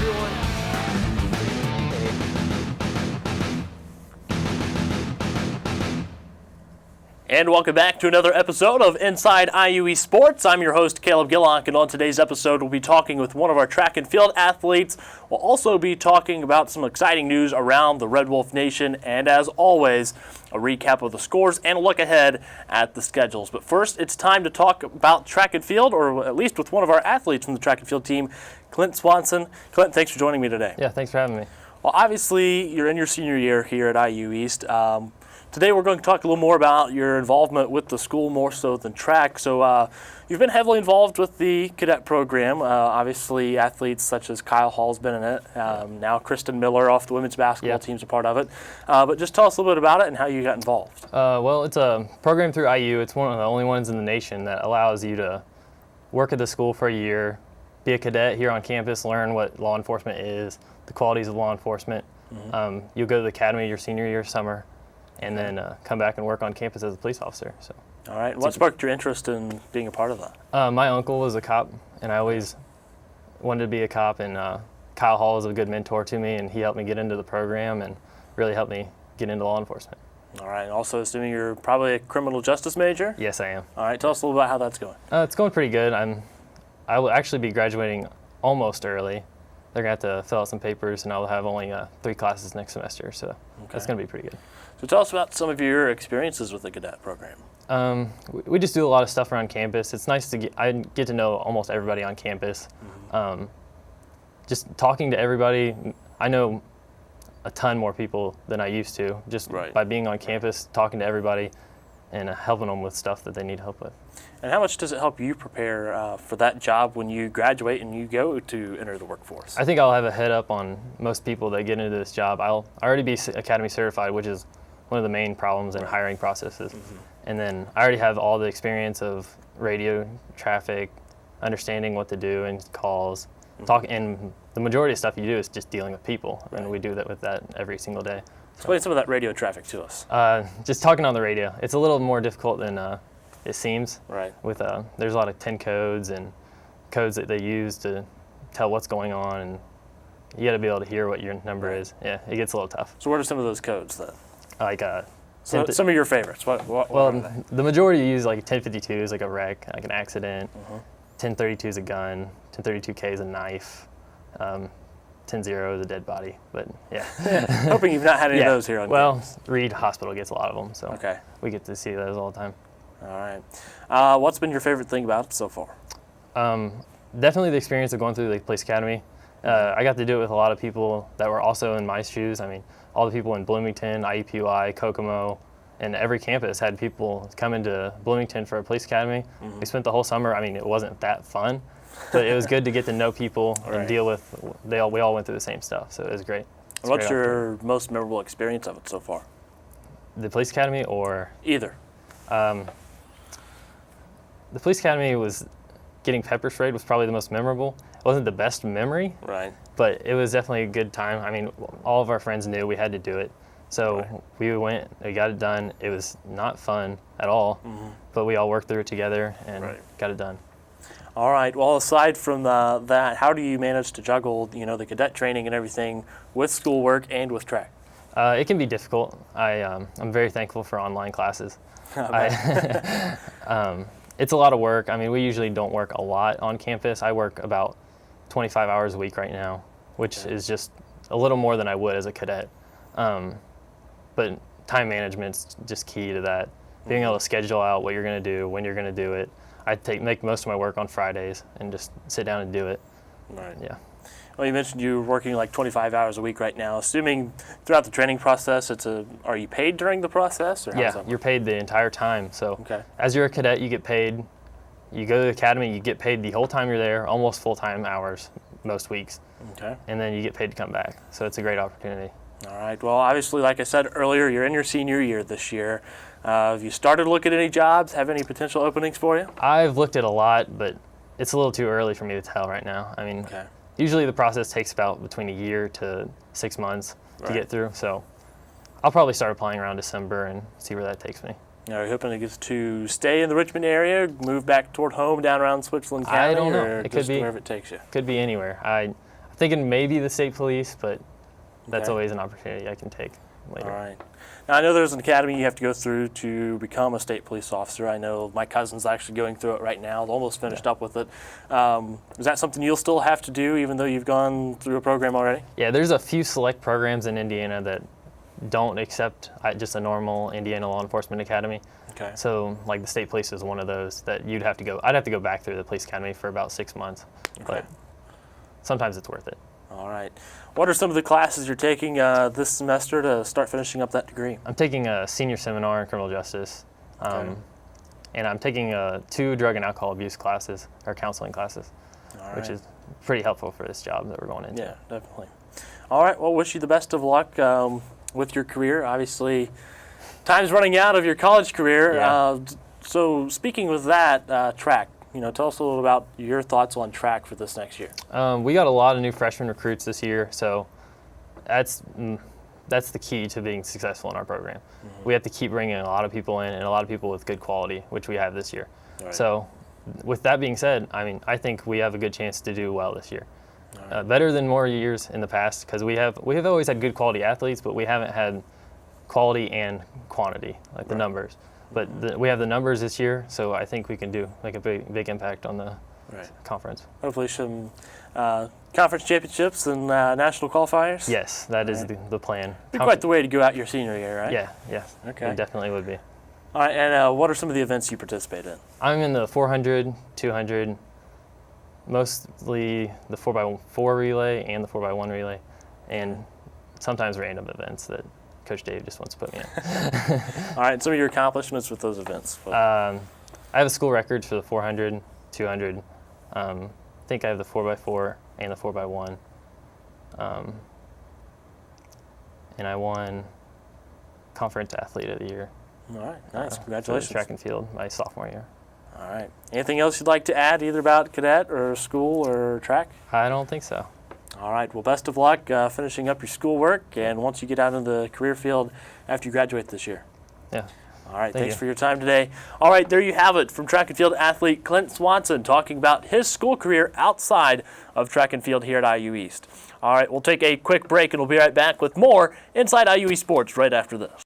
everyone. And welcome back to another episode of Inside IUE Sports. I'm your host, Caleb Gillock, and on today's episode, we'll be talking with one of our track and field athletes. We'll also be talking about some exciting news around the Red Wolf Nation, and as always, a recap of the scores and a look ahead at the schedules. But first, it's time to talk about track and field, or at least with one of our athletes from the track and field team, Clint Swanson. Clint, thanks for joining me today. Yeah, thanks for having me. Well, obviously, you're in your senior year here at IU East. Today we're going to talk a little more about your involvement with the school more so than track. So you've been heavily involved with the Cadet Program. Obviously athletes such as Kyle Hall's been in it. Now Kristen Miller off the women's basketball team's a part of it. But just tell us a little bit about it and how you got involved. Well, it's a program through IU. It's one of the only ones in the nation that allows you to work at the school for a year, be a cadet here on campus, learn what law enforcement is, the qualities of law enforcement. Mm-hmm. You'll go to the academy your senior year summer, and then come back and work on campus as a police officer. So. All right. What sparked your interest in being a part of that? My uncle was a cop, and I always wanted to be a cop, and Kyle Hall is a good mentor to me, and he helped me get into the program and really helped me get into law enforcement. All right. And also, assuming you're probably a criminal justice major? Yes, I am. All right. Tell us a little about how that's going. It's going pretty good. I will actually be graduating almost early. They're going to have to fill out some papers, and I'll have only 3 classes next semester, so that's going to be pretty good. So tell us about some of your experiences with the Cadet Program. We just do a lot of stuff around campus. It's nice to I get to know almost everybody on campus. Mm-hmm. Just talking to everybody, I know a ton more people than I used to, just by being on campus, talking to everybody, and helping them with stuff that they need help with. And how much does it help you prepare for that job when you graduate and you go to enter the workforce? I think I'll have a head up on most people that get into this job. I'll already be Academy certified, which is one of the main problems in hiring processes. Mm-hmm. And then I already have all the experience of radio, traffic, understanding what to do and calls, and the majority of stuff you do is just dealing with people, and we do that with that every single day. Explain some of that radio traffic to us. Just talking on the radio. It's a little more difficult than it seems. Right. With there's a lot of 10 codes and codes that they use to tell what's going on, and you got to be able to hear what your number is. Yeah, it gets a little tough. So what are some of those codes then? Like some of your favorites. What are they? The majority use like 1052 is like a wreck, like an accident. 1032 is a gun. 1032K is a knife. 10-0 is a dead body. But yeah. Hoping you've not had any of those here on campus. Reed Hospital gets a lot of them, so we get to see those all the time. All right. What's been your favorite thing about it so far? Definitely the experience of going through the police academy. I got to do it with a lot of people that were also in my shoes. I mean, all the people in Bloomington, IUPUI, Kokomo, and every campus had people come into Bloomington for a police academy. We spent the whole summer. I mean, it wasn't that fun, but it was good to get to know people and deal with. We all went through the same stuff, so it was great. What's your most memorable experience of it so far? The police academy or either? The police academy was getting pepper sprayed was probably the most memorable. It wasn't the best memory, but it was definitely a good time. I mean, all of our friends knew we had to do it. So we went, we got it done. It was not fun at all, but we all worked through it together and got it done. All right. Well, aside from that, how do you manage to juggle, the cadet training and everything with schoolwork and with track? It can be difficult. I'm very thankful for online classes. It's a lot of work. I mean, we usually don't work a lot on campus. I work about 25 hours a week right now, which is just a little more than I would as a cadet. But time management's just key to that. Being able to schedule out what you're going to do, when you're going to do it. I make most of my work on Fridays and just sit down and do it. Right. Yeah. Well, you mentioned you're working like 25 hours a week right now. Assuming throughout the training process, are you paid during the process? Or yeah, you're paid the entire time. So as you're a cadet, you get paid. You go to the academy, you get paid the whole time you're there, almost full-time hours most weeks. Okay. And then you get paid to come back. So it's a great opportunity. All right. Well, obviously, like I said earlier, you're in your senior year this year. Have you started to look at any jobs? Have any potential openings for you? I've looked at a lot, but it's a little too early for me to tell right now. I mean, usually the process takes about between a year to 6 months to get through. So I'll probably start applying around December and see where that takes me. Are you hoping to stay in the Richmond area, move back toward home down around Switzerland County? I don't know. Or it just could be wherever it takes you? Could be anywhere. I thinking maybe the state police, but that's Okay. always an opportunity I can take later. All right. Now, I know there's an academy you have to go through to become a state police officer. I know my cousin's actually going through it right now. They're almost finished up with it. Is that something you'll still have to do even though you've gone through a program already? Yeah, there's a few select programs in Indiana that don't accept just a normal Indiana law enforcement academy. Okay. So like the state police is one of those that you'd have to go. I'd have to go back through the police academy for about 6 months, but sometimes it's worth it. All right. What are some of the classes you're taking this semester to start finishing up that degree? I'm taking a senior seminar in criminal justice, and I'm taking 2 drug and alcohol abuse classes, or counseling classes, All which right. is pretty helpful for this job that we're going into. Yeah, definitely. All right. Well, wish you the best of luck with your career. Obviously, time's running out of your college career. Yeah. So speaking with that, track, tell us a little about your thoughts on track for this next year. We got a lot of new freshman recruits this year, so that's the key to being successful in our program. Mm-hmm. We have to keep bringing a lot of people in and a lot of people with good quality, which we have this year. Right. So with that being said, I think we have a good chance to do well this year. Right. Better than more years in the past, because we have always had good quality athletes, but we haven't had quality and quantity, like the numbers. But we have the numbers this year, so I think we can make a big impact on the conference. Hopefully some conference championships and national qualifiers. Yes, that is the plan. Be quite the way to go out your senior year, right? Yeah. Okay. It definitely would be. All right, and what are some of the events you participate in? I'm in the 400, 200, mostly the 4x4 relay and the 4x1 relay, and sometimes random events that Coach Dave just wants to put me in. All right, some of your accomplishments with those events. I have a school record for the 400, 200. I think I have the 4x4 and the 4x1. And I won Conference Athlete of the Year. All right, nice. For Congratulations. track and field my sophomore year. All right. Anything else you'd like to add, either about cadet or school or track? I don't think so. All right. Well, best of luck finishing up your schoolwork, and once you get out into the career field after you graduate this year. Yeah. All right. Thank Thanks you. for your time today. All right. There you have it from track and field athlete Clint Swanson talking about his school career outside of track and field here at IU East. All right. We'll take a quick break, and we'll be right back with more Inside IU East Sports right after this.